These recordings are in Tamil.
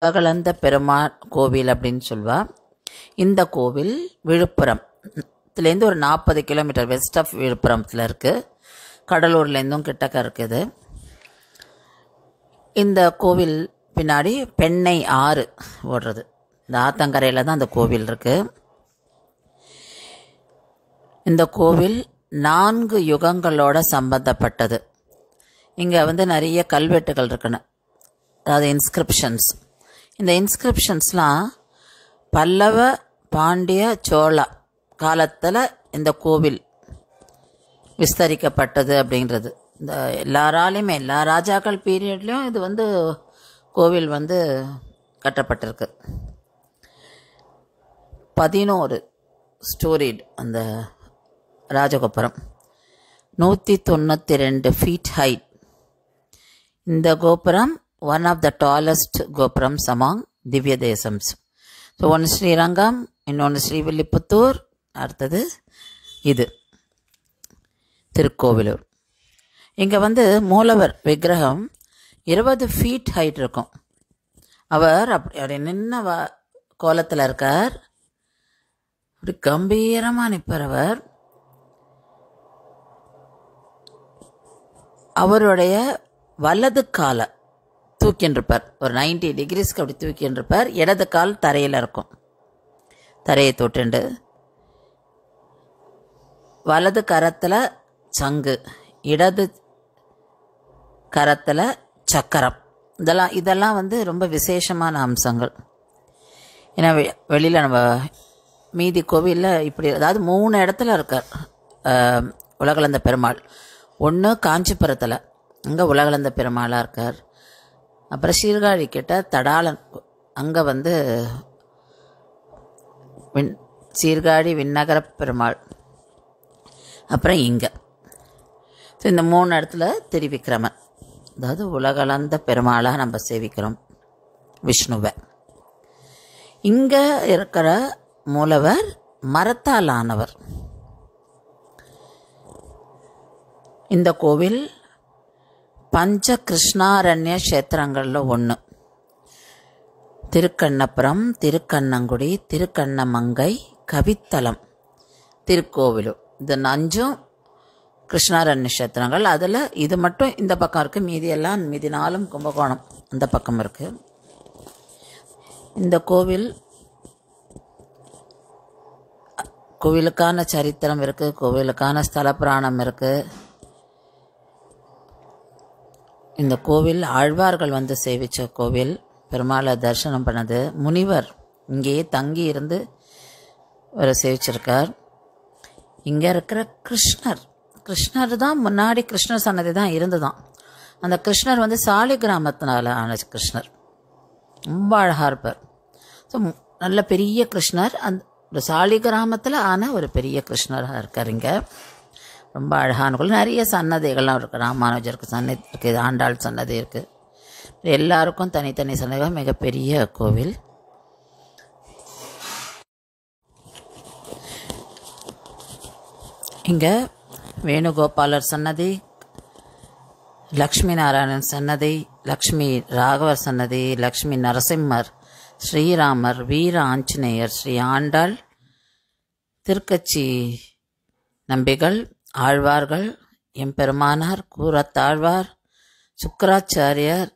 உலகளந்த பெருமாள் கோவில் அப்படின்னு சொல்வா. இந்த கோவில் விழுப்புரத்துலேருந்து ஒரு 40 கிலோமீட்டர் வெஸ்ட் ஆஃப் விழுப்புரத்தில் இருக்குது. கடலூர்லேருந்தும் கிட்டக்க இருக்குது. இந்த கோவில் பின்னாடி பெண்ணை ஆறு ஓடுறது. இந்த ஆத்தங்கரையில் தான் அந்த கோவில் இருக்குது. இந்த கோவில் 4 யுகங்களோட சம்பந்தப்பட்டது. இங்கே நிறைய கல்வெட்டுகள் இருக்குன்னு, அதாவது இன்ஸ்கிரிப்ஷன்ஸ். இந்த இன்ஸ்கிரிப்ஷன்ஸ்லாம் பல்லவ, பாண்டிய, சோழா காலத்தில் இந்த கோவில் விஸ்தரிக்கப்பட்டது அப்படின்றது. இந்த எல்லாராலையுமே எல்லா ராஜாக்கள் பீரியட்லேயும் இது கோவில் கட்டப்பட்டிருக்கு. 11 ஸ்டோரிட் அந்த ராஜகோபுரம், 192 ஃபீட் ஹைட். இந்த கோபுரம் ஒன் ஆஃப் த டாலஸ்ட் கோபுரம்ஸ் அமாங் திவ்ய தேசம்ஸ். ஸோ ஒன்று ஸ்ரீரங்கம், இன்னொன்று ஸ்ரீவில்லிபுத்தூர், அடுத்தது இது திருக்கோவிலூர். இங்கே மூலவர் விக்கிரகம் 20 ஃபீட் ஹைட் இருக்கும். அவர் அப்படி நின்ன கோலத்தில் இருக்கார். அப்படி கம்பீரமாக நிற்பார் அவர். அவருடைய வலது காலை தூக்கின்றிருப்பார், ஒரு 90 டிகிரிஸ்க்கு அப்படி தூக்கின்றிருப்பார். இடது கால் தரையில் இருக்கும். தரையை தொட்டுண்டு வலது கரத்தில் சங்கு, இடது கரத்தில் சக்கரம். இதெல்லாம் ரொம்ப விசேஷமான அம்சங்கள். ஏன்னா வெளியில் நம்ம மீதி கோவிலில் இப்படி, அதாவது 3 இடத்துல இருக்கார் உலகளந்த பெருமாள். ஒன்று காஞ்சிபுரத்தில், அங்கே உலகளந்த பெருமாளாக இருக்கார். அப்புறம் சீர்காழி கிட்ட தடாலன், அங்கே சீர்காழி விண்ணகர பெருமாள். அப்புறம் இங்கே. ஸோ இந்த 3 இடத்துல திருவிக்கிரமன், அதாவது உலகளந்த பெருமாளாக நம்ம சேவிக்கிறோம் விஷ்ணுவை. இங்கே இருக்கிற மூலவர் மரத்தால் ஆனவர். இந்த கோவில் பஞ்ச கிருஷ்ணாரண்ய கஷேத்திரங்களில் ஒன்று. திருக்கண்ணபுரம், திருக்கண்ணங்குடி, திருக்கண்ணமங்கை, கவித்தலம், திருக்கோவிலூர். இது 5 கிருஷ்ணாரண்ய கஷேத்திரங்கள். அதில் இது மட்டும் இந்த பக்கம் இருக்குது. மீதி 4 கும்பகோணம் அந்த பக்கம் இருக்குது. இந்த கோவிலுக்கான சரித்திரம் இருக்குது, கோவிலுக்கான ஸ்தல புராணம் இருக்குது. இந்த கோவில் ஆழ்வார்கள் சேவித்த கோவில். பெருமாளை தரிசனம் பண்ணது. முனிவர் இங்கேயே தங்கி இருந்து ஒரு சேவிச்சிருக்கார். இங்கே இருக்கிற கிருஷ்ணர் தான் முன்னாடி கிருஷ்ணர் சன்னதி தான் இருந்துதான். அந்த கிருஷ்ணர் சாலி கிராமத்தினால ஆன கிருஷ்ணர். ரொம்ப அழகாக இருப்பார். ஸோ நல்ல பெரிய கிருஷ்ணர். அந்த சாலி கிராமத்தில் ஆன ஒரு பெரிய கிருஷ்ணராக இருக்கார். இங்கே ரொம்ப அழகான கோவில். நிறைய சன்னதிகள்லாம் இருக்குது. ராமானுஜருக்கு சன்னதி இருக்குது, ஆண்டாள் சன்னதி இருக்குது. எல்லாருக்கும் தனித்தனி சன்னதிகள். மிகப்பெரிய கோவில். இங்கே வேணுகோபாலர் சன்னதி, லக்ஷ்மி நாராயணன் சன்னதி, லக்ஷ்மி ராகவர் சன்னதி, லக்ஷ்மி நரசிம்மர், ஸ்ரீராமர், வீர ஆஞ்சநேயர், ஸ்ரீ ஆண்டாள், திருக்கச்சி நம்பிகள், ஆழ்வார்கள், எம்பெருமானார், கூரத்தாழ்வார், சுக்கராச்சாரியார்,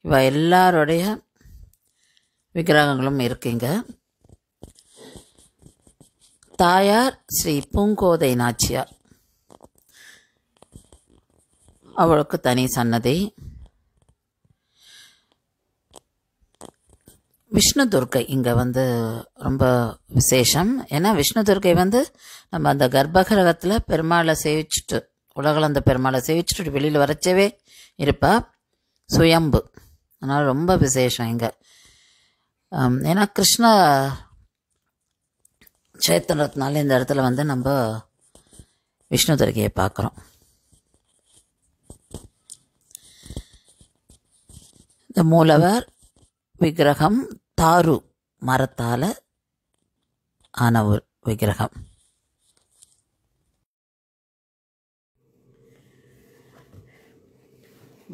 இவ எல்லாருடைய விக்கிரகங்களும் இருக்குங்க. தாயார் ஸ்ரீ பூங்கோதை நாச்சியார், அவளுக்கு தனி சன்னதி. விஷ்ணு துர்க்கை இங்கே ரொம்ப விசேஷம். ஏன்னா விஷ்ணு துர்க்கை நம்ம அந்த கர்ப்பகிரகத்தில் பெருமாளை சேவிச்சுட்டு, உலகளந்த பெருமாளை சேவிச்சுட்டு வெளியில் வரச்சவே இருப்பா, சுயம்பு. அதனால் ரொம்ப விசேஷம் இங்கே. ஏன்னா கிருஷ்ண க்ஷேத்திரத்தினால இந்த இடத்துல நம்ம விஷ்ணு துர்க்கையை பார்க்குறோம். இந்த மூலவர் விக்கிரகம் தாரு மரத்தால் ஆன ஒரு விக்கிரகம்.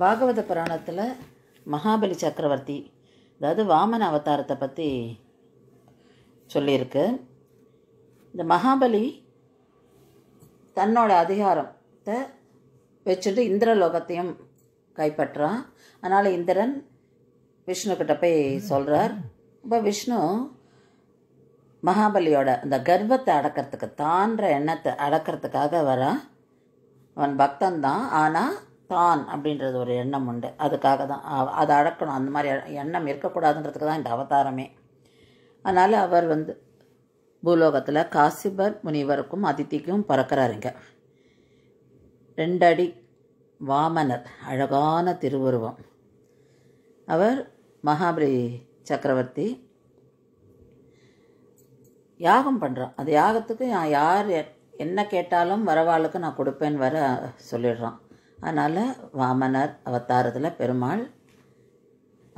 பாகவத புராணத்தில் மகாபலி சக்கரவர்த்தி அதாவது வாமன அவதாரத்தை பற்றி சொல்லியிருக்கு. இந்த மகாபலி தன்னோட அதிகாரத்தை வச்சுட்டு இந்திரலோகத்தையும் கைப்பற்றான். அதனால் இந்திரன் விஷ்ணுக்கிட்ட போய் சொல்கிறார். இப்போ விஷ்ணு மகாபலியோட அந்த கர்வத்தை அடக்கிறதுக்கு, தான்ற எண்ணத்தை அடக்கிறதுக்காக வரான். அவன் பக்தன் தான், ஆனால் தான் அப்படின்றது ஒரு எண்ணம் உண்டு. அதுக்காக தான் அதை அடக்கணும். அந்த மாதிரி எண்ணம் இருக்கக்கூடாதுன்றதுக்கு தான் இந்த அவதாரமே. அதனால் அவர் பூலோகத்தில் காசிபர் முனிவருக்கும் அதித்திக்கும் பறக்கிறாருங்க. 2 அடி வாமனர், அழகான திருவுருவம். அவர் மகாபலி சக்கரவர்த்தி யாகம் பண்ணுறான். அந்த யாகத்துக்கு யார் என்ன கேட்டாலும் வரவாளுக்கு நான் கொடுப்பேன்னு வர சொல்லிடுறான். அதனால் வாமனர் அவதாரத்தில் பெருமாள்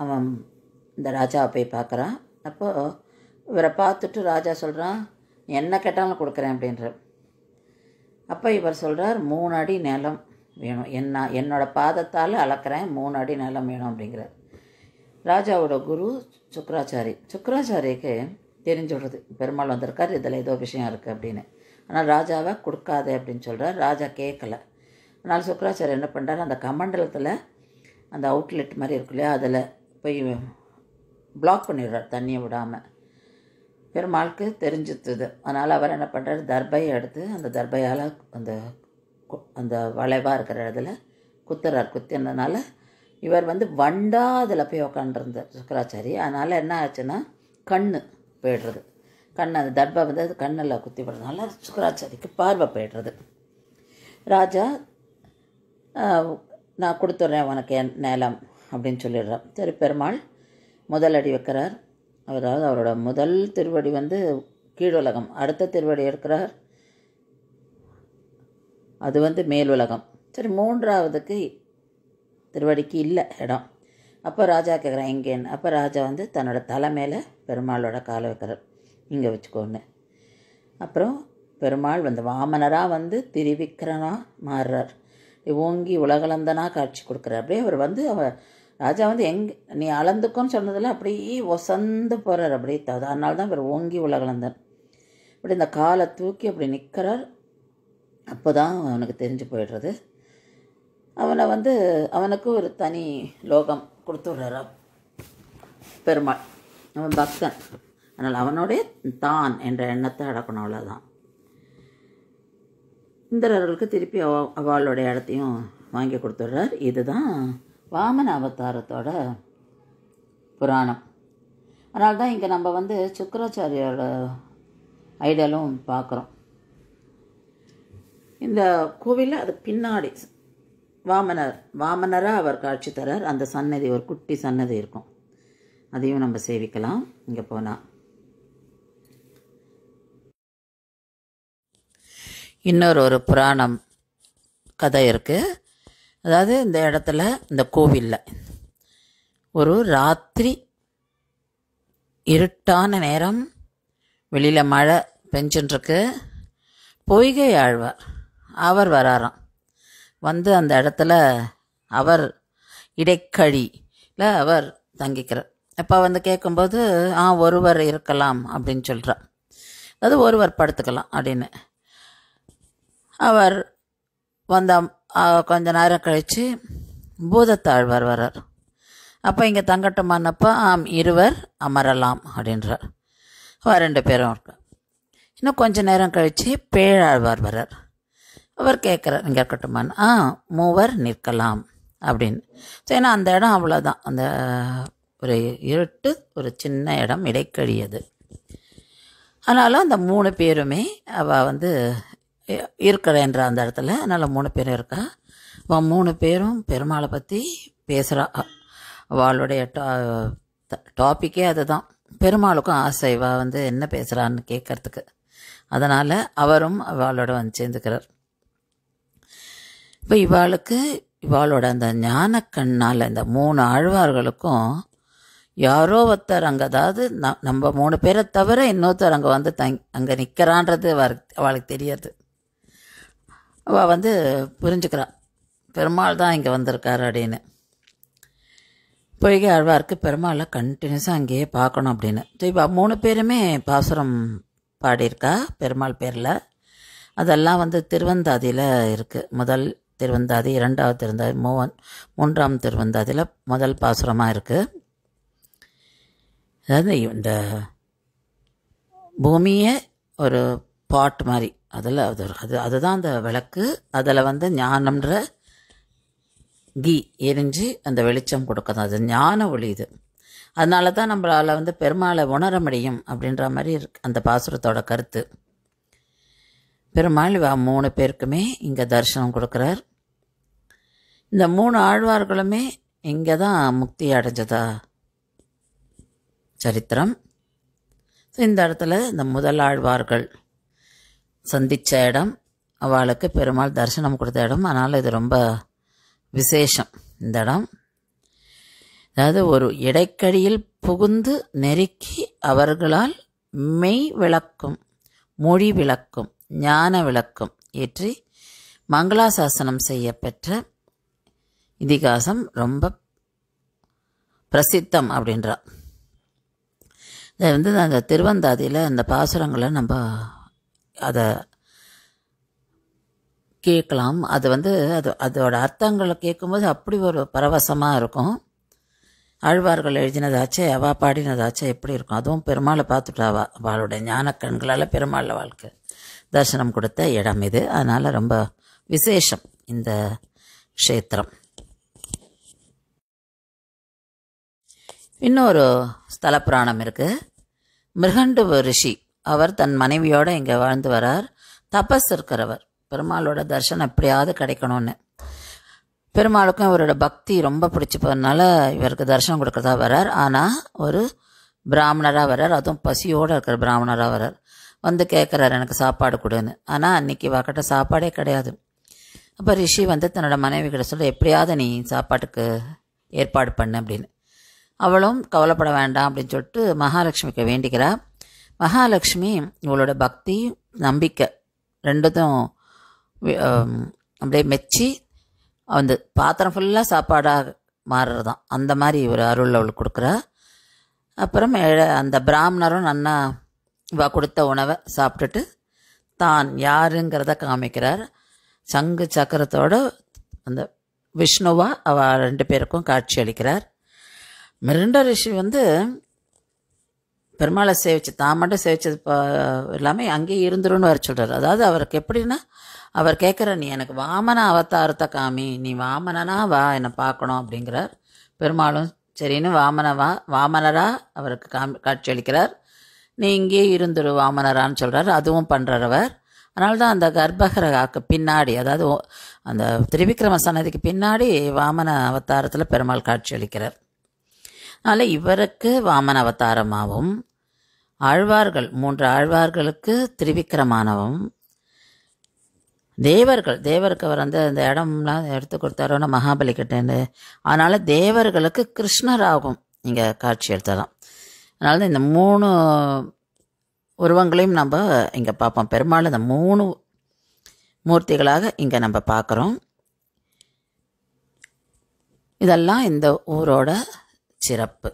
அவன் இந்த ராஜாவை போய் பார்க்குறான். அப்போது இவரை பார்த்துட்டு ராஜா சொல்கிறான், என்ன கேட்டாலும் கொடுக்குறேன் அப்படின்ற. அப்போ இவர் சொல்கிறார், 3 அடி நிலம் வேணும், என்னோடய பாதத்தால் அளக்கிறேன், 3 அடி நிலம் வேணும் அப்படிங்கிறார். ராஜாவோட குரு சுக்கராச்சாரிக்கு தெரிஞ்சு விடுறது, பெருமாள் வந்திருக்கார், இதில் ஏதோ விஷயம் இருக்குது அப்படின்னு. ஆனால் ராஜாவை கொடுக்காதே அப்படின்னு சொல்கிறார். ராஜா கேட்கலை. அதனால் சுக்கராச்சாரி என்ன பண்ணுறாரு, அந்த கமண்டலத்தில் அந்த அவுட்லெட் மாதிரி இருக்கு இல்லையா, அதில் போய் பிளாக் பண்ணிடுறார், தண்ணியை விடாமல். பெருமாளுக்கு தெரிஞ்சுத்துது. அதனால் அவர் என்ன பண்ணுறாரு, தர்பையை எடுத்து அந்த தர்பையால் அந்த வளைவாக இருக்கிற இடத்துல குத்துறார். குத்தினதுனால இவர் வண்டா அதில் போய் உக்காண்டிருந்தார் சுக்கராச்சாரி. அதனால் என்ன ஆச்சுன்னா கண்ணு போய்டுறது. அந்த தர்பை அது கண்ணில் குத்தி விடுறதுனால சுக்கராச்சாரிக்கு பார்வை போய்டுறது. ராஜா நான் கொடுத்துட்றேன் உனக்கு என் நிலம் அப்படின்னு சொல்லிடுறான். சரி, பெருமாள் முதலடி வைக்கிறார். அதாவது அவரோட முதல் திருவடி கீழுலகம், அடுத்த திருவடி எடுக்கிறார், அது மேல் உலகம். சரி, 3ஆவதுக்கு திருவடிக்கு இல்லை இடம். அப்போ ராஜா கேட்குறேன் எங்கேன்னு. அப்போ ராஜா தன்னோட தலை மேலே பெருமாளோட காலை வைக்கிறார், இங்கே வச்சுக்கோன்னு. அப்புறம் பெருமாள் வாமனராக திரிவிக்கிரனாக மாறுறார், ஓங்கி உலகளந்தனாக காட்சி கொடுக்குறார். அப்படியே அவர் ராஜா நீ அளந்துக்கோன்னு சொன்னதில் அப்படியே ஒசந்து போகிறார், அப்படியே அதனால தான் இவர் ஓங்கி உலகளந்தன். அப்படி இந்த காலை தூக்கி அப்படி நிற்கிறார். அப்போ தான் அவனுக்கு தெரிஞ்சு போயிடுறது. அவனை அவனுக்கு ஒரு தனி லோகம் கொடுத்துட்றாரா பெருமாள். அவன் பக்தன், அதனால் அவனோடைய தான் என்ற எண்ணத்தை அடக்கணும், அவ்வளோதான். இந்திரர்களுக்கு திருப்பி அவளுடைய இடத்தையும் வாங்கி கொடுத்துட்றார். இதுதான் வாமன அவதாரத்தோட புராணம். அதனால தான் இங்கே நம்ம சுக்கராச்சாரியோட ஐடியாலும் பார்க்குறோம். இந்த கோவிலில் அது பின்னாடி வாமனராக அவர் காட்சி தரார். அந்த சன்னதி, ஒரு குட்டி சன்னதி இருக்கும், அதையும் நம்ம சேவிக்கலாம் இங்கே போனால். இன்னொரு புராணம் கதை இருக்குது. அதாவது இந்த இடத்துல, இந்த கோவிலில் ஒரு ராத்திரி இருட்டான நேரம், வெளியில் மழை பெஞ்சுட்டுருக்கு. பொய்கை ஆழ்வார் அவர் வராராம். அந்த இடத்துல அவர் இடைக்கழியில் அவர் தங்கிக்கிறார். அப்போ கேட்கும்போது ஒருவர் இருக்கலாம் அப்படின்னு சொல்கிறார். அதாவது ஒருவர் படுத்துக்கலாம் அப்படின்னு. அவர் கொஞ்ச நேரம் கழித்து பூதத்தாழ்வார் வர்றார். அப்போ இங்கே தங்கட்டுமானப்போ இருவர் அமரலாம் அப்படின்றார். 2 பேரும் இருக்கார். இன்னும் கொஞ்ச நேரம் கழித்து பேழாழ்வார் வர்றார். அவர் கேட்குறார், இங்கே இருக்கட்டுமான். 3 நிற்கலாம் அப்படின்னு. ஸோ ஏன்னா அந்த இடம் அவ்வளோதான், அந்த ஒரு இருட்டு, ஒரு சின்ன இடம், இடைக்கழியது. ஆனாலும் அந்த 3 பேருமே அவள் இருக்கிறேன்ற அந்த இடத்துல. அதனால் 3 பேரும் இருக்கா. அவள் 3 பேரும் பெருமாளை பற்றி பேசுகிறா. அவளுடைய டாப்பிக்கே அதுதான். பெருமாளுக்கும் ஆசை இவள் என்ன பேசுகிறான்னு கேட்கறதுக்கு. அதனால் அவரும் அவளோட சேர்ந்துக்கிறார். இப்போ இவாளோட அந்த ஞான கண்ணால் இந்த 3 ஆழ்வார்களுக்கும் யாரோ ஒருத்தர் அங்கே, அதாவது நம்ம 3 பேரை தவிர இன்னொருத்தர் அங்கே அங்கே நிற்கிறான்றது அவளுக்கு தெரியாது. அவள் புரிஞ்சுக்கிறாள், பெருமாள் தான் இங்கே வந்திருக்காரு அப்படின்னு. பொய்கை ஆழ்வாருக்கு பெருமாளை கண்டினியூஸாக அங்கேயே பார்க்கணும் அப்படின்னு. இப்போ 3 பேருமே பாசுரம் பாடியிருக்கா பெருமாள் பேரில். அதெல்லாம் வந்து திருவந்தாதியில் இருக்குது. முதல் திருவந்தாதி, 2வது திருவந்தாதி, 3ஆம் திருவந்தாதியில் முதல் பாசுரமாக இருக்குது. அதாவது இந்த பூமியை ஒரு பாட் மாதிரி, அதில் அதுதான் அந்த விளக்கு. அதில் வந்து ஞானம்ன்ற கீ எரிஞ்சு அந்த வெளிச்சம் கொடுக்குது. அது ஞான ஒளி. இது அதனால தான் நம்மளால் வந்து பெருமாளை உணர முடியும் அப்படின்ற மாதிரி இருக்கு அந்த பாசுரத்தோட கருத்து. பெருமாள் 3 பேருக்குமே இங்கே தரிசனம் கொடுக்குறார். இந்த 3 ஆழ்வார்களுமே இங்கே தான் முக்தி அடைஞ்சதா சரித்திரம். இந்த இடத்துல இந்த முதல் ஆழ்வார்கள் சந்தித்த இடம், அவளுக்கு பெருமாள் தரிசனம் கொடுத்த இடம். அதனால் இது ரொம்ப விசேஷம் இந்த இடம். அதாவது ஒரு இடைக்கடியில் புகுந்து நெருக்கி அவர்களால் மெய் விளக்கும், மொழி விளக்கும், ஞான விளக்கும் ஏற்றி மங்களாசாசனம் செய்ய பெற்ற இதிகாசம் ரொம்ப பிரசித்தம் அப்படின்றா. இதை வந்து அந்த திருவந்தாதியில் அந்த பாசுரங்களை நம்ம அதை கேட்கலாம். அது வந்து அதோட அர்த்தங்களை கேட்கும்போது அப்படி ஒரு பரவசமாக இருக்கும். ஆழ்வார்கள் எழுதினதாச்சே, அவா பாடினதாச்சே எப்படி இருக்கும். அதுவும் பெருமாளை பார்த்துட்டா அவளுடைய ஞான கண்களால் பெருமாள் வாழ்க்கை தரிசனம் கொடுத்த இடம் இது. அதனால் ரொம்ப விசேஷம் இந்த க்ஷேத்திரம். இன்னொரு ஸ்தல புராணம் இருக்குது. மிருகண்டு ரிஷி, அவர் தன் மனைவியோடு இங்கே வாழ்ந்து வரார். தபஸ் இருக்கிறவர். பெருமாளோட தரிசனம் எப்படியாவது கிடைக்கணும்னு. பெருமாளுக்கும் இவரோட பக்தி ரொம்ப பிடிச்சி போகிறதுனால இவருக்கு தரிசனம் கொடுக்குறதா வரார். ஆனால் ஒரு பிராமணராக வரார். அதுவும் பசியோடு இருக்கிற பிராமணராக வரார். வந்து கேட்குறாரு, எனக்கு சாப்பாடு கொடுன்னு. ஆனால் அன்றைக்கி வாக்கிட்ட சாப்பாடே கிடையாது. அப்போ ரிஷி வந்து தன்னோட மனைவி கிட்ட சொல்ல, எப்படியாவது நீ சாப்பாட்டுக்கு ஏற்பாடு பண்ணு அப்படின்னு. அவளும் கவலைப்பட வேண்டாம் அப்படின்னு சொல்லிட்டு மகாலட்சுமிக்கு வேண்டிக்கிறா. மகாலட்சுமி இவளோட பக்தி நம்பிக்கை ரெண்டுத்தும் அப்படியே மெச்சி அந்த பாத்திரம் ஃபுல்லாக சாப்பாடாக மாறுறதான் அந்த மாதிரி ஒரு அருள் அவளுக்கு கொடுக்குறா. அப்புறம் அந்த பிராமணரும் நன்னா இவ கொடுத்த உணவை சாப்பிட்டுட்டு தான் யாருங்கிறத காமிக்கிறார். சங்கு சக்கரத்தோடு அந்த விஷ்ணுவா அவ 2 பேருக்கும் காட்சி அளிக்கிறார். மிருண்ட ரிஷி வந்து பெருமாளை சேவிச்சு தான் மட்டும் சேவிச்சது எல்லாமே அங்கேயே இருந்துருன்னு வர சொல்கிறார். அதாவது அவருக்கு எப்படின்னா, அவர் கேட்குற, நீ எனக்கு வாமன அவதாரத்தை காமி, நீ வாமனனா வா, என்னை பார்க்கணும் அப்படிங்கிறார். பெருமாளும் சரின்னு வாமனரா அவருக்கு காட்சி அளிக்கிறார். நீ இங்கேயே இருந்துரு வாமனரான்னு சொல்கிறார். அதுவும் பண்ணுறார் அவர். அதனால தான் அந்த கர்ப்பகிரகாக்கு பின்னாடி, அதாவது அந்த திரிவிக்ரம சன்னதிக்கு பின்னாடி வாமன அவதாரத்தில் பெருமாள் காட்சி அளிக்கிறார். அதனால் இவருக்கு வாமன அவதாரமாகவும், ஆழ்வார்கள் 3 ஆழ்வார்களுக்கு திரிவிக்ரமானவும், தேவருக்கு அவர் வந்து அந்த இடம்லாம் எடுத்து கொடுத்தாரோன்னா மகாபலிக்கிட்டேன்னு, அதனால் தேவர்களுக்கு கிருஷ்ணராகவும் இங்கே காட்சி எடுத்தலாம். அதனால தான் இந்த 3 உருவங்களையும் நம்ம இங்கே பார்ப்போம். பெருமாள் இந்த 3 மூர்த்திகளாக இங்கே நம்ம பார்க்குறோம். இதெல்லாம் இந்த ஊரோட சிறப்பு.